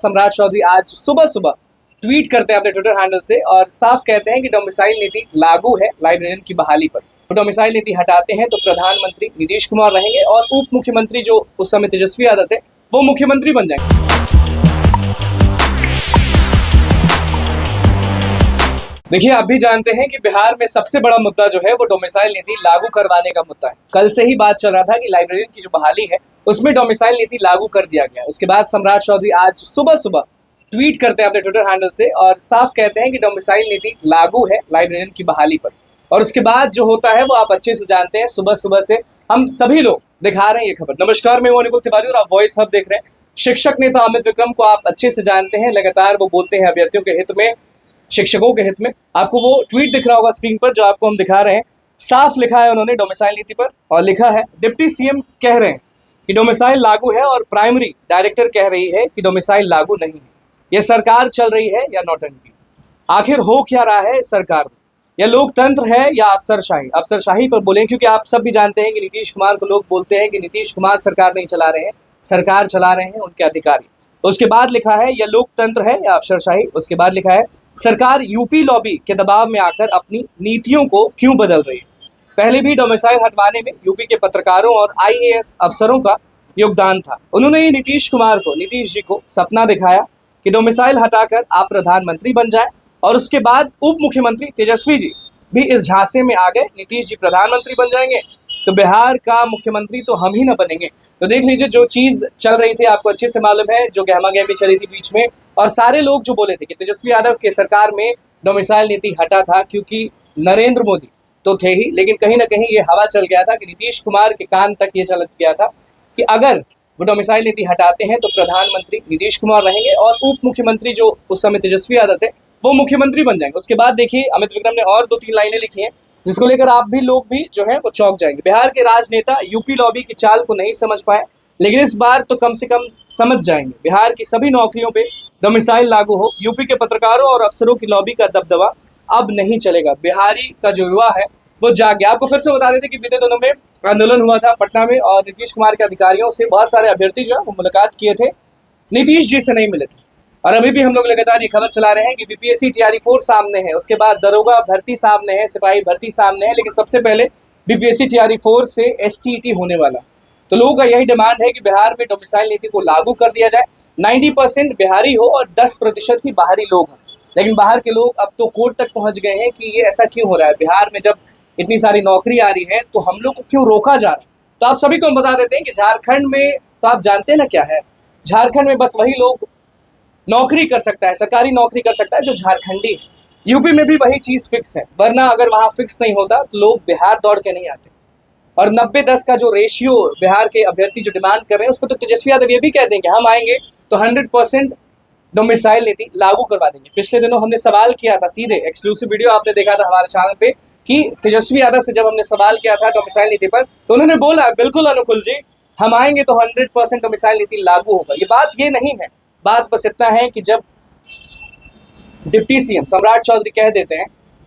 सम्राट चौधरी आज सुबह सुबह ट्वीट करते हैं अपने ट्विटर हैंडल से और साफ कहते हैं कि डोमिसाइल नीति लागू है लाइब्रेरियन की बहाली पर। तो डोमिसाइल नीति हटाते हैं तो प्रधानमंत्री नीतीश कुमार रहेंगे और उप मुख्यमंत्री जो उस समय तेजस्वी यादव थे वो मुख्यमंत्री बन जाएंगे। देखिए, आप भी जानते हैं कि बिहार में सबसे बड़ा मुद्दा जो है वो डोमिसाइल नीति लागू करवाने का मुद्दा है। कल से ही बात चल रहा था कि लाइब्रेरियन की जो बहाली है उसमें डोमिसाइल नीति लागू कर दिया गया। उसके बाद सम्राट चौधरी आज सुबह सुबह ट्वीट करते हैं अपने ट्विटर हैंडल से और साफ कहते हैं कि डोमिसाइल नीति लागू है लाइब्रेरियन की बहाली पर। और उसके बाद जो होता है वो आप अच्छे से जानते हैं। सुबह सुबह से हम सभी लोग दिखा रहे हैं ये खबर। नमस्कार, मैं हूं अनिकुल तिवारी और आप वॉइस हब देख रहे हैं। शिक्षक नेता अमित विक्रम को आप अच्छे से जानते हैं, लगातार वो बोलते हैं अभ्यर्थियों के हित में, शिक्षकों के हित में। आपको वो ट्वीट दिख रहा होगा स्क्रीन पर जो आपको हम दिखा रहे हैं। साफ लिखा है उन्होंने डोमिसाइल नीति पर और लिखा है, डिप्टी सीएम कह रहे हैं कि डोमिसाइल लागू है और प्राइमरी डायरेक्टर कह रही है कि डोमिसाइल लागू नहीं है। यह सरकार चल रही है या नौटंकी? आखिर हो क्या रहा है सरकार में? यह लोकतंत्र है या अफसरशाही? अफसरशाही पर बोलें क्योंकि आप सब भी जानते हैं कि नीतीश कुमार को लोग बोलते हैं कि नीतीश कुमार सरकार नहीं चला रहे हैं, सरकार चला रहे हैं उनके अधिकारी। उसके बाद लिखा है यह लोकतंत्र है या अफसरशाही। उसके बाद लिखा है सरकार यूपी लॉबी के दबाव में आकर अपनी नीतियों को क्यों बदल रही है। पहले भी डोमिसाइल हटवाने में यूपी के पत्रकारों और आईएएस अफसरों का योगदान था। उन्होंने ही नीतीश जी को सपना दिखाया कि डोमिसाइल हटाकर आप प्रधानमंत्री बन जाए और उसके बाद उप मुख्यमंत्री तेजस्वी जी भी इस झांसे में आ गए। नीतीश जी प्रधानमंत्री बन जाएंगे तो बिहार का मुख्यमंत्री तो हम ही ना बनेंगे। तो देख लीजिए, जो चीज़ चल रही थी आपको अच्छे से मालूम है, जो गहमा गहमी चली थी बीच में। और सारे लोग जो बोले थे कि तेजस्वी यादव के सरकार में डोमिसाइल नीति हटा था क्योंकि नरेंद्र मोदी तो थे ही, लेकिन कहीं ना कहीं ये हवा चल गया था कि नीतीश कुमार के कान तक ये चल गया था कि अगर वो डोमिसाइल नीति हटाते हैं तो प्रधानमंत्री नीतीश कुमार रहेंगे और उप मुख्यमंत्री जो उस समय तेजस्वी यादव थे वो मुख्यमंत्री बन जाएंगे। उसके बाद देखिए अमित विक्रम ने और 2-3 लाइनें लिखी हैं जिसको लेकर आप भी लोग भी जो है वो चौंक जाएंगे। बिहार के राजनेता यूपी लॉबी की चाल को नहीं समझ पाए, लेकिन इस बार तो कम से कम समझ जाएंगे। बिहार की सभी नौकरियों पे डोमिसाइल लागू हो, यूपी के पत्रकारों और अफसरों की लॉबी का दबदबा अब नहीं चलेगा। बिहारी का जो युवा है वो जाग गया। आपको फिर से बता देते कि बीते दिनों में आंदोलन हुआ था पटना में और नीतीश कुमार के अधिकारियों से बहुत सारे अभ्यर्थी जो है वो मुलाकात किए थे, नीतीश जी से नहीं मिले थे। और अभी भी हम लोग लगातार ये खबर चला रहे हैं कि बीपीएससी तैयारी फोर्स सामने है, उसके बाद दरोगा भर्ती सामने है, सिपाही भर्ती सामने है, लेकिन सबसे पहले बीपीएससी तैयारी फोर्स से एसटीईटी होने वाला। तो लोगों का यही डिमांड है कि बिहार में डोमिसाइल नीति को लागू कर दिया जाए। 90% बिहारी हो और 10% ही बाहरी लोग हैं। लेकिन बाहर के लोग अब तो कोर्ट तक पहुंच गए हैं कि ये ऐसा क्यों हो रहा है। बिहार में जब इतनी सारी नौकरी आ रही है तो हम लोग को क्यों रोका जा रहा है। तो आप सभी को हम बता देते हैं कि झारखंड में तो आप जानते हैं ना क्या है, झारखंड में बस वही लोग नौकरी कर सकता है, सरकारी नौकरी कर सकता है जो झारखंडी है। यूपी में भी वही चीज़ फिक्स है, वरना अगर वहाँ फिक्स नहीं होता तो लोग बिहार दौड़ के नहीं आते। और 90-10 का जो रेशियो बिहार के अभ्यर्थी जो डिमांड कर रहे हैं उस पर तो तेजस्वी यादव ये भी कहते हैं कि हम आएंगे तो 100% डोमिसाइल नीति लागू करवा देंगे। पिछले दिनों हमने सवाल किया था, सीधे एक्सक्लूसिव वीडियो आपने देखा था हमारे चैनल पे, कि तेजस्वी यादव से जब हमने सवाल किया था डोमिसाइल नीति पर तो उन्होंने बोला बिल्कुल अनुकुल जी, हम आएंगे तो 100% डोमिसाइल नीति लागू होगा। ये बात ये नहीं है, बात बस इतना है कि जब डिप्टी सीएम सम्राट चौधरी कह देते हैं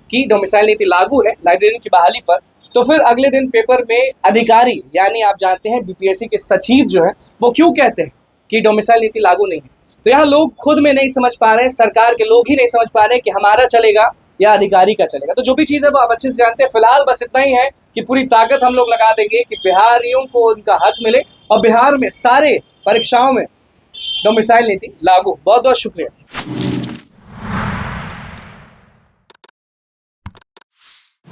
कि डोमिसाइल नीति लागू है लाइब्रेरियन की बहाली पर, तो फिर अगले दिन पेपर में अधिकारी यानी आप जानते हैं बीपीएससी के सचिव जो है वो क्यों कहते हैं कि डोमिसाइल नीति लागू नहीं है। तो यहाँ लोग खुद में नहीं समझ पा रहे हैं, सरकार के लोग ही नहीं समझ पा रहे हैं कि हमारा चलेगा या अधिकारी का चलेगा। तो जो भी चीज़ है वो आप अच्छे से जानते हैं। फिलहाल बस इतना ही है कि पूरी ताकत हम लोग लगा देंगे कि बिहारियों को उनका हक मिले और बिहार में सारे परीक्षाओं में डोमिसाइल नीति लागू। बहुत बहुत शुक्रिया।